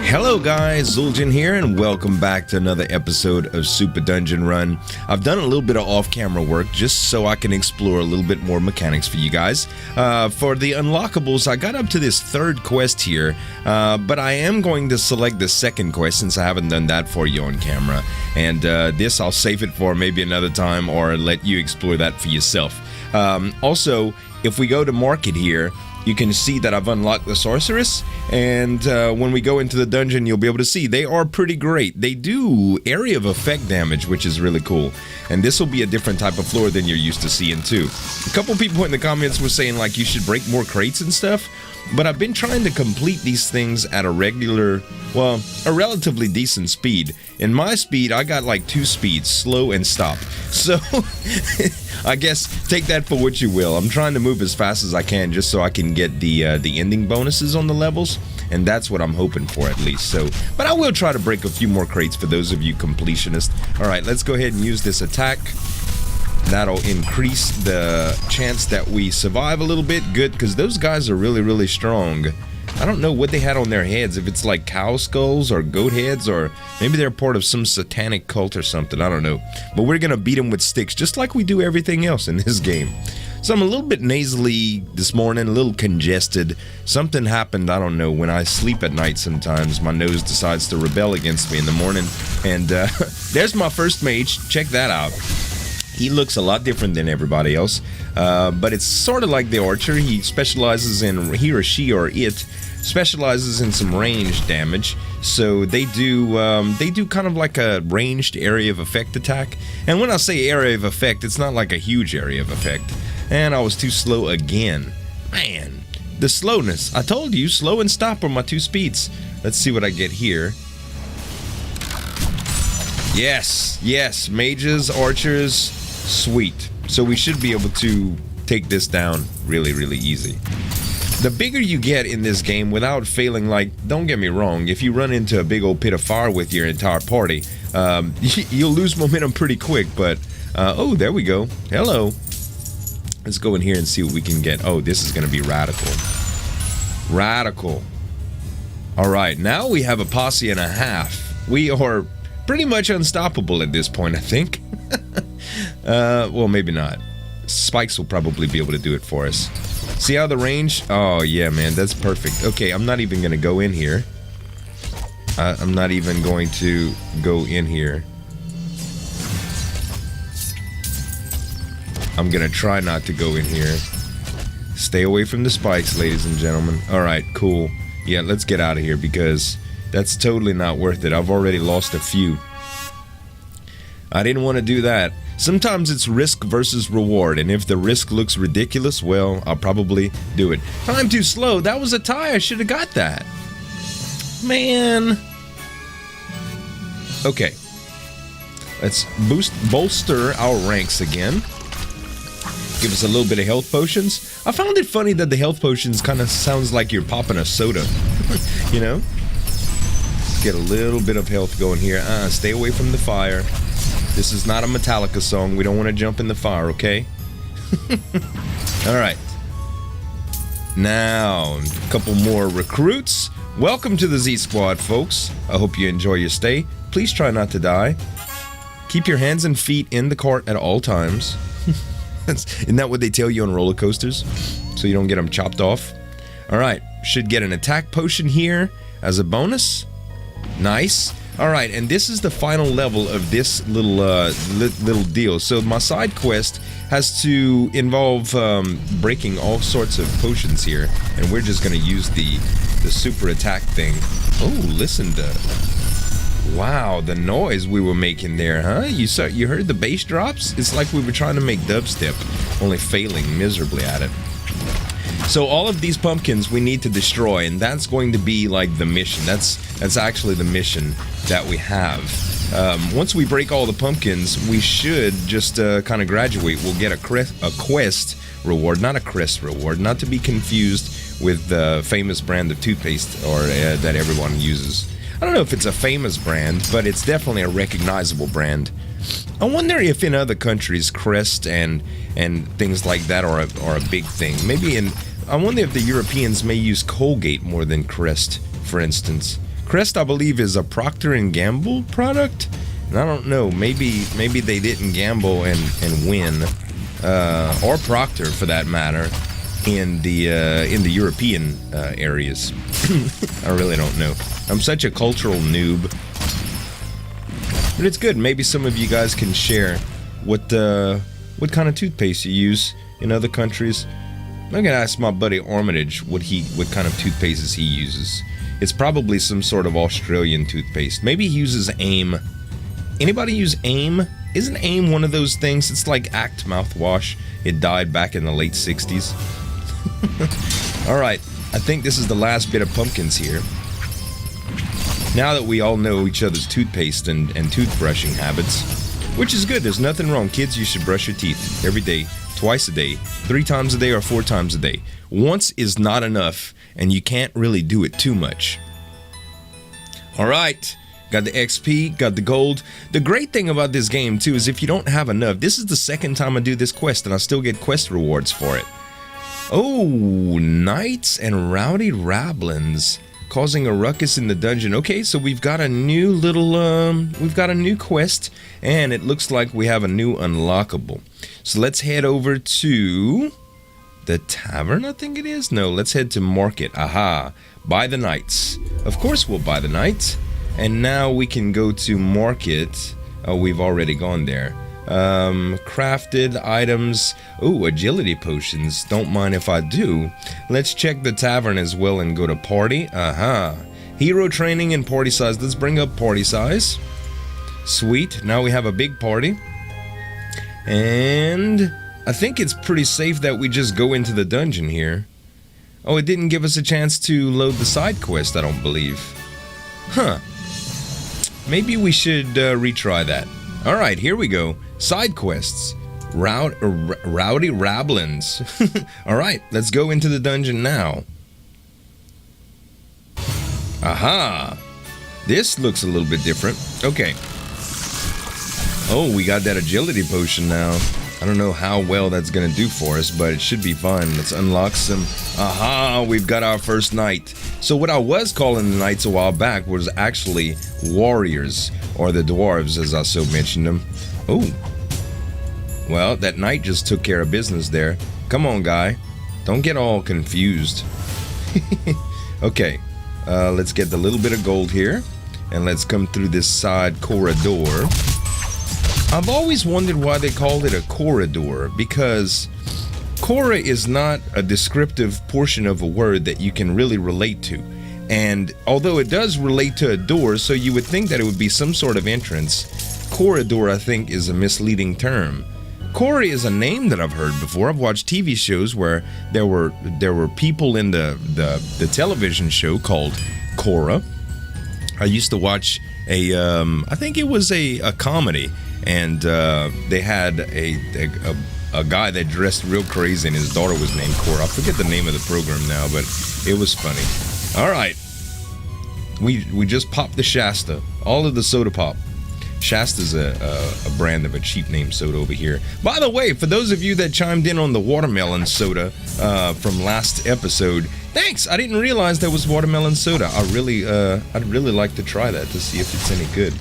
Hello guys, Zul'jin here, and welcome back to another episode of Super Dungeon Run. I've done a little bit of off-camera work just so I can explore a little bit more mechanics for you guys. For the unlockables, I got up to this third quest here, but I am going to select the second quest since I haven't done that for you on camera. And this I'll save it for maybe another time or let you explore that for yourself. Also, if we go to market here, you can see that I've unlocked the sorceress, and when we go into the dungeon, you'll be able to see they are pretty great. They do area of effect damage, which is really cool, and this will be a different type of floor than you're used to seeing too. A couple people in the comments were saying like you should break more crates and stuff, but I've been trying to complete these things at a relatively decent speed. In my speed, I got like 2 speeds, slow and stop. So I guess take that for what you will. I'm trying to move as fast as I can just so I can get the ending bonuses on the levels, and that's what I'm hoping for at least. So, but I will try to break a few more crates for those of you completionists. All right, let's go ahead and use this attack. That'll increase the chance that we survive a little bit. Good, because those guys are really, really strong. I don't know what they had on their heads, if it's like cow skulls or goat heads, or maybe they're part of some satanic cult or something, I don't know. But we're gonna beat them with sticks, just like we do everything else in this game. So I'm a little bit nasally this morning, a little congested. Something happened, I don't know, when I sleep at night sometimes, my nose decides to rebel against me in the morning. And there's my first mage, check that out. He looks a lot different than everybody else, but it's sort of like the archer. He specializes in, he or she or it specializes in some ranged damage. So they do kind of like a ranged area of effect attack. And when I say area of effect, it's not like a huge area of effect. And I was too slow again. Man, the slowness. I told you, slow and stop are my 2 speeds. Let's see what I get here. Yes, yes, mages, archers, sweet. So we should be able to take this down really, really easy. The bigger you get in this game without failing, like, don't get me wrong, if you run into a big old pit of fire with your entire party, you'll lose momentum pretty quick, but, oh, there we go. Hello. Let's go in here and see what we can get. Oh, this is going to be radical. Radical. All right, now we have a posse and a half. We are pretty much unstoppable at this point, I think. Well, maybe not. Spikes will probably be able to do it for us. See how the range? Oh, yeah, man, that's perfect. Okay, I'm not even going to go in here. I'm not even going to go in here. I'm going to try not to go in here. Stay away from the spikes, ladies and gentlemen. All right, cool. Yeah, let's get out of here because that's totally not worth it. I've already lost a few. I didn't want to do that. Sometimes it's risk versus reward, and if the risk looks ridiculous, well, I'll probably do it. I'm too slow. That was a tie. I should have got that. Man. Okay. Let's bolster our ranks again. Give us a little bit of health potions. I found it funny that the health potions kind of sounds like you're popping a soda. You know? Get a little bit of health going here. Stay away from the fire. This is not a Metallica song. We don't want to jump in the fire, okay? Alright. Now, a couple more recruits. Welcome to the Z Squad, folks. I hope you enjoy your stay. Please try not to die. Keep your hands and feet in the cart at all times. Isn't that what they tell you on roller coasters? So you don't get them chopped off? Alright, should get an attack potion here as a bonus. Nice. All right, and this is the final level of this little deal. So my side quest has to involve breaking all sorts of potions here, and we're just going to use the super attack thing. Oh, listen to, wow, the noise we were making there, huh? You heard the bass drops? It's like we were trying to make dubstep, only failing miserably at it. So all of these pumpkins we need to destroy, and that's going to be like the mission. That's actually the mission that we have. Once we break all the pumpkins, we should just kind of graduate. We'll get a quest reward, not a crest reward, not to be confused with the famous brand of toothpaste or that everyone uses. I don't know if it's a famous brand, but it's definitely a recognizable brand. I wonder if in other countries crest and things like that are a big thing. Maybe I wonder if the Europeans may use Colgate more than Crest, for instance. Crest, I believe, is a Procter and Gamble product. And I don't know, maybe they didn't gamble and win, or Procter for that matter, in the European areas. I really don't know. I'm such a cultural noob, but it's good. Maybe some of you guys can share what kind of toothpaste you use in other countries. I'm gonna ask my buddy Armitage what kind of toothpaste he uses. It's probably some sort of Australian toothpaste. Maybe he uses AIM. Anybody use AIM? Isn't AIM one of those things? It's like Act mouthwash. It died back in the late 60s. Alright, I think this is the last bit of pumpkins here. Now that we all know each other's toothpaste and toothbrushing habits, which is good, there's nothing wrong. Kids, you should brush your teeth every day, twice a day, 3 times a day, or 4 times a day. Once is not enough, and you can't really do it too much. Alright. Got the XP, got the gold. The great thing about this game, too, is if you don't have enough, this is the second time I do this quest, and I still get quest rewards for it. Oh, Knights and Rowdy Rablins causing a ruckus in the dungeon. Okay, so we've got a new little, we've got a new quest, and it looks like we have a new unlockable. So let's head over to the tavern, I think it is? No, let's head to market. Aha, buy the Knights. Of course we'll buy the Knights. And now we can go to market. Oh, we've already gone there. Crafted items. Oh, agility potions. Don't mind if I do. Let's check the tavern as well and go to party. Aha. Hero training and party size. Let's bring up party size. Sweet. Now we have a big party. And I think it's pretty safe that we just go into the dungeon here. Oh, it didn't give us a chance to load the side quest, I don't believe. Huh. Maybe we should retry that. Alright, here we go. Side quests. Rowdy Rablins. Alright, let's go into the dungeon now. Aha! This looks a little bit different. Okay. Oh, we got that agility potion now. I don't know how well that's gonna do for us, but it should be fine. Let's unlock some. Aha, we've got our first knight. So what I was calling the knights a while back was actually warriors, or the dwarves as I so mentioned them. Oh, well, that knight just took care of business there. Come on, guy, don't get all confused. Okay, let's get the little bit of gold here, and let's come through this side corridor. I've always wondered why they called it a corridor, because Cora is not a descriptive portion of a word that you can really relate to. And although it does relate to a door, so you would think that it would be some sort of entrance, corridor, I think, is a misleading term. Cora is a name that I've heard before. I've watched TV shows where there were people in the television show called Cora. I used to watch I think it was a comedy. And they had a guy that dressed real crazy, and his daughter was named Cora. I forget the name of the program now, but it was funny. All right, we just popped the Shasta, all of the soda pop. Shasta's a brand of a cheap name soda over here. By the way, for those of you that chimed in on the watermelon soda from last episode, thanks. I didn't realize there was watermelon soda. I'd really like to try that to see if it's any good.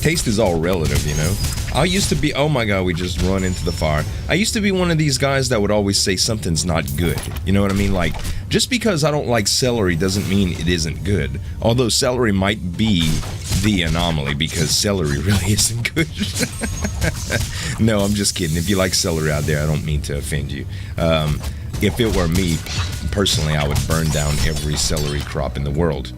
Taste is all relative, you know. I used to be, oh my god, we just run into the fire. I used to be one of these guys that would always say something's not good. You know what I mean? Like, just because I don't like celery doesn't mean it isn't good. Although celery might be the anomaly, because celery really isn't good. No, I'm just kidding. If you like celery out there, I don't mean to offend you. If it were me, personally, I would burn down every celery crop in the world.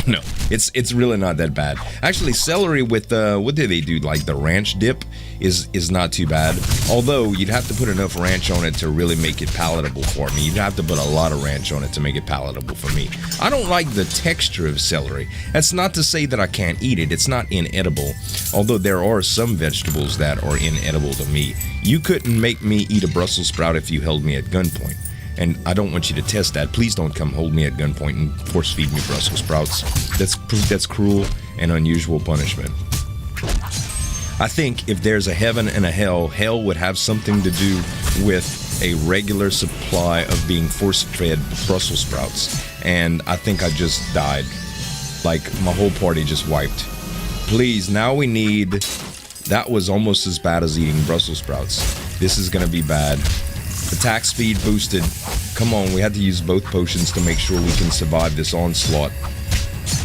No, it's really not that bad. Actually, celery with what do they do? Like the ranch dip is not too bad. Although you'd have to put enough ranch on it to really make it palatable for me. You'd have to put a lot of ranch on it to make it palatable for me. I don't like the texture of celery. That's not to say that I can't eat it. It's not inedible. Although there are some vegetables that are inedible to me. You couldn't make me eat a Brussels sprout if you held me at gunpoint. And I don't want you to test that. Please don't come hold me at gunpoint and force feed me Brussels sprouts. That's cruel and unusual punishment. I think if there's a heaven and a hell, hell would have something to do with a regular supply of being force-fed Brussels sprouts. and I think I just died. Like, my whole party just wiped. Please, now we need... That was almost as bad as eating Brussels sprouts. This is gonna be bad. Attack speed boosted. Come on, we had to use both potions to make sure we can survive this onslaught.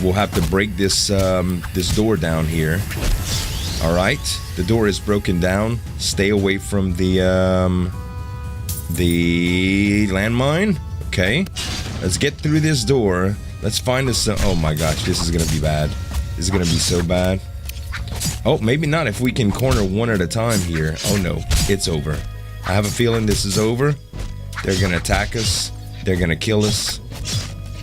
We'll have to break this this door down here. All right, the door is broken down. Stay away from the landmine. Okay, let's get through this door. Let's find us. Oh my gosh, this is gonna be bad. This is gonna be so bad. Oh, maybe not if we can corner one at a time here. Oh no, it's over. I have a feeling this is over. They're gonna attack us. They're gonna kill us.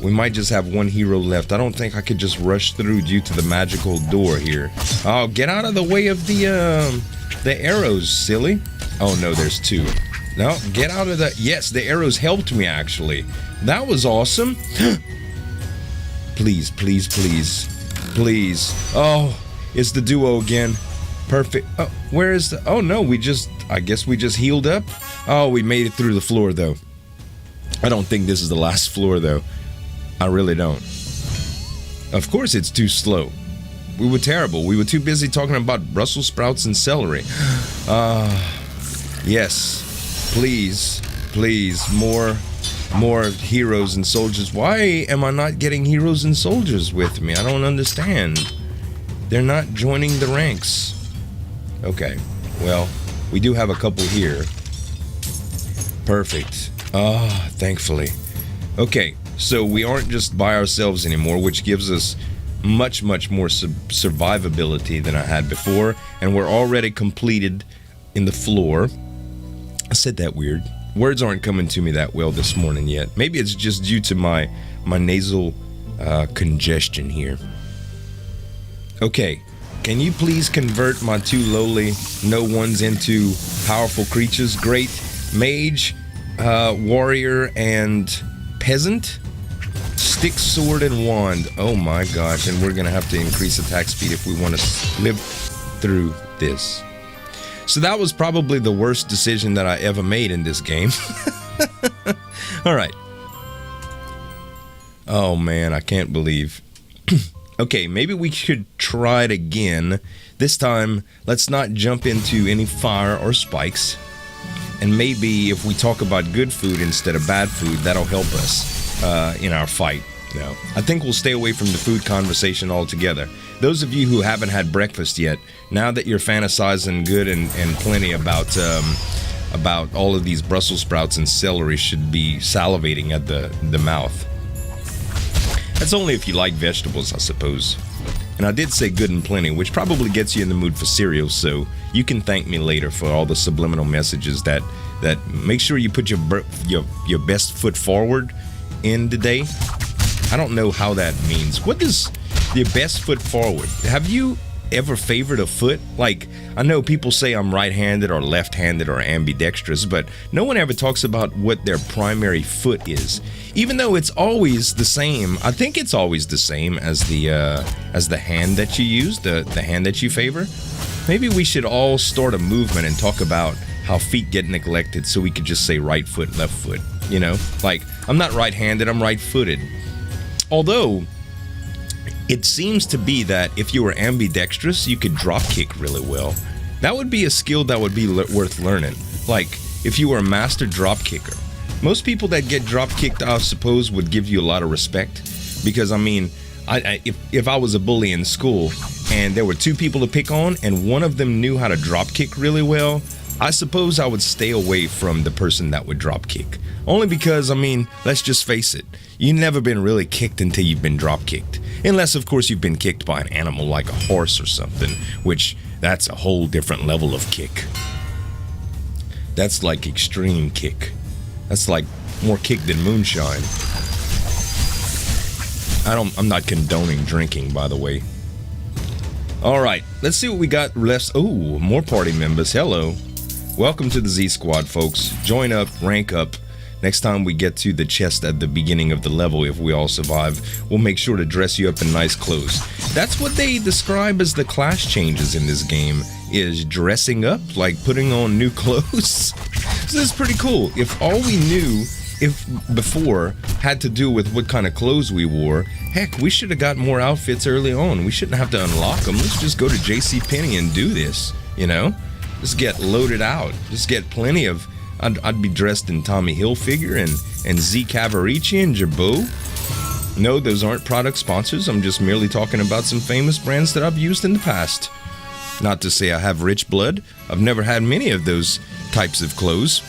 We might just have one hero left. I don't think I could just rush through due to the magical door here. Oh, get out of the way of the arrows, silly. Oh no, there's two. No, get out of the... Yes, the arrows helped me actually. That was awesome. Please, please, please. Please. Oh, it's the duo again. Perfect. Oh, where is the... Oh no, I guess we just healed up. Oh, we made it through the floor though. I don't think this is the last floor though. I really don't. Of course it's too slow. We were terrible. We were too busy talking about Brussels sprouts and celery. Yes. Please. Please. More heroes and soldiers. Why am I not getting heroes and soldiers with me? I don't understand. They're not joining the ranks. Okay. Well, we do have a couple here. Perfect. Thankfully. Okay. So we aren't just by ourselves anymore, which gives us much, much more survivability than I had before. And we're already completed in the floor. I said that weird. Words aren't coming to me that well this morning yet. Maybe it's just due to my nasal congestion here. Okay, can you please convert my two lowly no ones into powerful creatures? Great mage, warrior, and peasant? Stick, sword, and wand. Oh my gosh, and we're gonna have to increase attack speed if we want to live through this. So that was probably the worst decision that I ever made in this game. Alright. Oh man, I can't believe. Okay, maybe we should try it again. This time, let's not jump into any fire or spikes. And maybe if we talk about good food instead of bad food, that'll help us in our fight. No, I think we'll stay away from the food conversation altogether. Those of you who haven't had breakfast yet, now that you're fantasizing good and plenty about all of these Brussels sprouts and celery, should be salivating at the mouth. That's only if you like vegetables, I suppose. And I did say good and plenty, which probably gets you in the mood for cereal, so you can thank me later for all the subliminal messages that make sure you put your best foot forward in today. I don't know how that means. What does your best foot forward? Have you ever favored a foot? Like, I know people say I'm right-handed or left-handed or ambidextrous, but no one ever talks about what their primary foot is. Even though it's always the same, I think it's always the same as the hand that you use, the hand that you favor. Maybe we should all start a movement and talk about how feet get neglected so we could just say right foot, left foot, you know? Like, I'm not right-handed, I'm right-footed. Although, it seems to be that if you were ambidextrous, you could drop kick really well. That would be a skill that would be worth learning. Like, if you were a master drop kicker. Most people that get drop kicked, I suppose, would give you a lot of respect. Because, I mean, if I was a bully in school and there were two people to pick on and one of them knew how to drop kick really well, I suppose I would stay away from the person that would drop kick. Only because, I mean, let's just face it, you've never been really kicked until you've been drop kicked. Unless, of course, you've been kicked by an animal like a horse or something, which that's a whole different level of kick. That's like extreme kick. That's like more kick than moonshine. I'm not condoning drinking, by the way. Alright, let's see what we got left. Oh, more party members. Hello. Welcome to the Z Squad, folks. Join up, rank up. Next time we get to the chest at the beginning of the level, if we all survive, we'll make sure to dress you up in nice clothes. That's what they describe as the class changes in this game, is dressing up, like putting on new clothes. So this is pretty cool. If all we knew if before had to do with what kind of clothes we wore, heck, we should have got more outfits early on. We shouldn't have to unlock them. Let's just go to JCPenney and do this, you know? Just get loaded out. Just get plenty of... I'd be dressed in Tommy Hilfiger and Z Cavaricci and Jabot. No, those aren't product sponsors. I'm just merely talking about some famous brands that I've used in the past. Not to say I have rich blood. I've never had many of those types of clothes.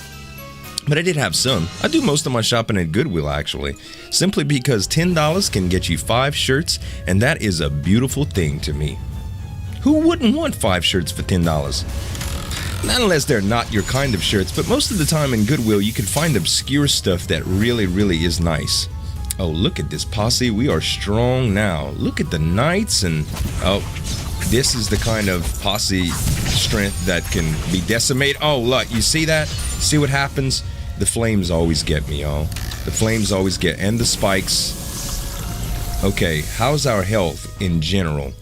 But I did have some. I do most of my shopping at Goodwill, actually. Simply because $10 can get you 5 shirts, and that is a beautiful thing to me. Who wouldn't want 5 shirts for $10? Not unless they're not your kind of shirts, but most of the time in Goodwill you can find obscure stuff that really, really is nice. Oh, look at this posse. We are strong now. Look at the knights and... Oh, this is the kind of posse strength that can be decimated. Oh, look, you see that? See what happens? The flames always get me, y'all. The flames always get... And the spikes. Okay, how's our health in general?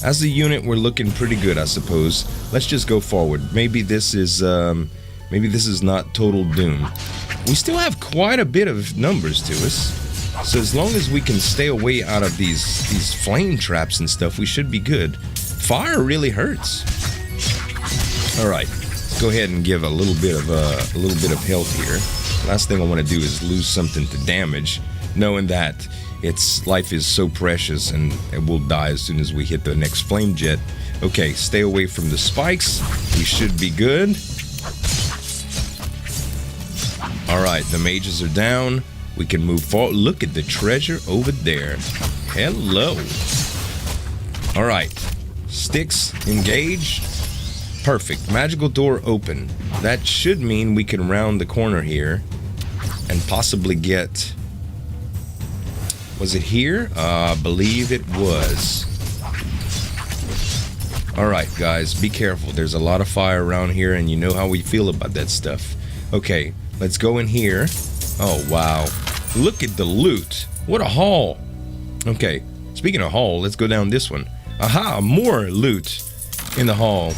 As a unit, we're looking pretty good, I suppose. Let's just go forward. Maybe this is not total doom. We still have quite a bit of numbers to us. So as long as we can stay away out of these flame traps and stuff, we should be good. Fire really hurts. All right, let's go ahead and give a little bit of health here. Last thing I want to do is lose something to damage, knowing that its life is so precious and it will die as soon as we hit the next flame jet. Okay, stay away from the spikes. We should be good. All right, the mages are down. We can move forward. Look at the treasure over there. Hello. All right, sticks engage. Perfect. Magical door open. That should mean we can round the corner here and possibly get... Was it here? I believe it was. Alright, guys, be careful. There's a lot of fire around here, and you know how we feel about that stuff. Okay, let's go in here. Oh, wow. Look at the loot. What a haul. Okay, speaking of haul, let's go down this one. Aha, more loot in the hall.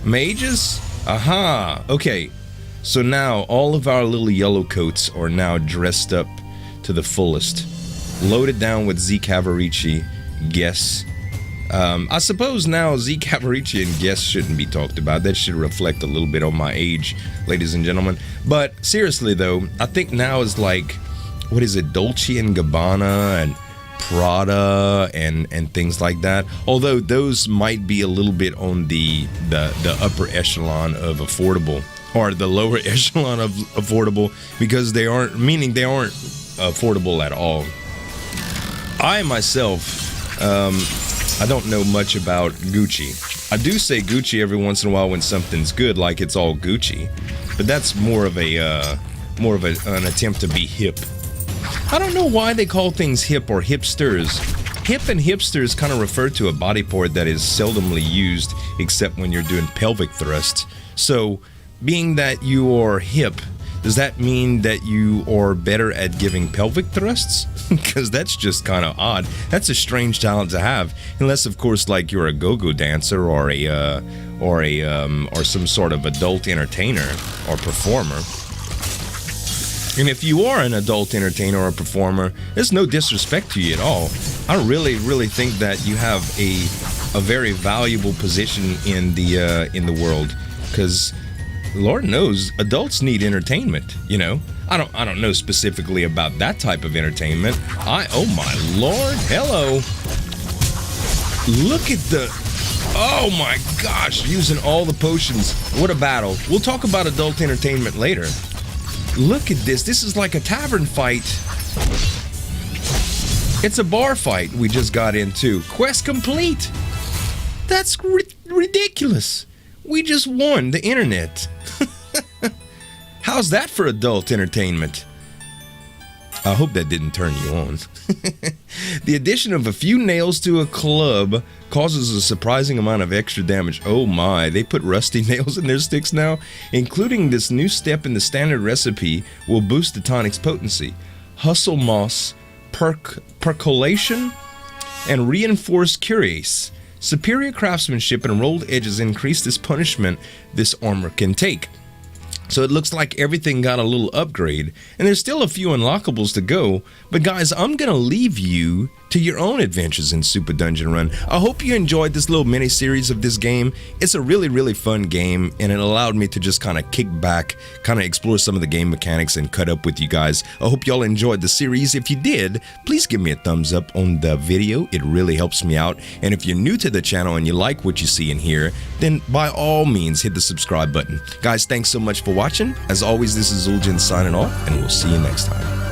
Mages? Aha. Okay, so now all of our little yellow coats are now dressed up to the fullest. Loaded down with Z Cavaricci. Guess. I suppose now Z Cavaricci and Guess shouldn't be talked about. That should reflect a little bit on my age, ladies and gentlemen. But seriously though, I think now is like, what is it, Dolce & Gabbana and Prada and things like that. Although those might be a little bit on the upper echelon of affordable, or the lower echelon of affordable, because they aren't affordable at all. I myself, I don't know much about Gucci. I do say Gucci every once in a while when something's good, like it's all Gucci, but that's more of an attempt to be hip. I don't know why they call things hip or hipsters. Hip and hipsters kind of refer to a body part that is seldomly used except when you're doing pelvic thrusts. So, being that you are hip, does that mean that you are better at giving pelvic thrusts? Because that's just kind of odd. That's a strange talent to have, unless of course like you're a go-go dancer or some sort of adult entertainer or performer. And if you are an adult entertainer or performer, there's no disrespect to you at all. I really, really think that you have a very valuable position in the world, because Lord knows adults need entertainment, you know. I don't know specifically about that type of entertainment. Oh my Lord, hello. Look at the, oh my gosh, using all the potions. What a battle. We'll talk about adult entertainment later. Look at this. This is like a tavern fight. It's a bar fight we just got into. Quest complete. That's ridiculous. We just won the internet. How's that for adult entertainment? I hope that didn't turn you on. The addition of a few nails to a club causes a surprising amount of extra damage. Oh my, they put rusty nails in their sticks now? Including this new step in the standard recipe will boost the tonic's potency. Hustle moss, percolation, and reinforced cuirass. Superior craftsmanship and rolled edges increase this punishment this armor can take. So it looks like everything got a little upgrade, and there's still a few unlockables to go, but guys, I'm gonna leave you to your own adventures in Super Dungeon Run. I hope you enjoyed this little mini series of this game. It's a really fun game, and it allowed me to just kind of kick back, kind of explore some of the game mechanics and cut up with you guys. I hope y'all enjoyed the series. If you did, please give me a thumbs up on the video. It really helps me out. And if you're new to the channel and you like what you see in here, then by all means hit the subscribe button. Guys, thanks so much for watching. As always, this is Zul'jin signing off, and we'll see you next time.